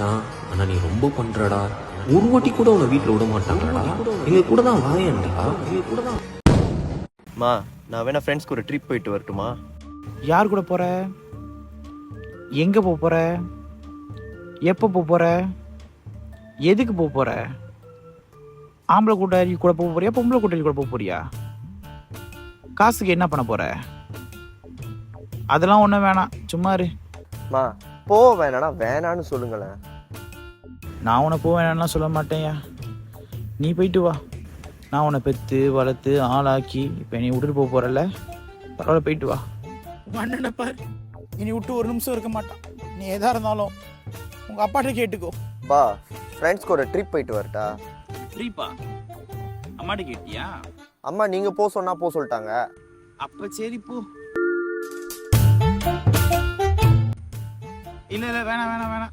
ஆனா நீ ரொம்ப பண்றடா. ஒரு வாட்டி கூட உன்னை வீட்டுல விட மாட்டாங்கடா. எங்க கூட தான் வாயேன்டா. எங்க கூட தான். மா நான் வேணா ஃப்ரெண்ட்ஸ்க்கு ஒரு ட்ரிப் போயிட்டு வரட்டுமா? யார் கூட போற? எங்க போற? எப்போ போற? எதுக்கு போற? ஆம்பளை கூட்டாளி கூட போறியா, பொம்பளை கூட்டாளி கூட போறியா? காசுக்கு என்ன பண்ண போற? அதெல்லாம் ஒன்றும் வேணாம், சும்மா இரு. மா போ வேணானா வேணான்னு சொல்லுங்களேன். நான் உன்னை போக வேணாம்லாம் சொல்ல மாட்டேன்யா. நீ போயிட்டு வா. நான் உன்னை பெற்று வளர்த்து ஆளாக்கி இப்போ நீ விட்டுட்டு போறல, பரவாயில்ல, போயிட்டு வா. அண்ணனை பாரு, இனி விட்டு ஒரு நிமிஷம் இருக்க மாட்டான். நீ எதா இருந்தாலும் உங்க அப்பாட்ட கேட்டுக்கோ. பா ஃப்ரெண்ட்ஸ்க்கு ஒரு ட்ரிப் போயிட்டு வரட்டா? ட்ரிப்பா? அம்மாட்ட கேட்டியா? அம்மா நீங்க போ சொன்னா போ சொல்லிட்டாங்க. அப்ப சரி போ. இல்ல வேணாம்.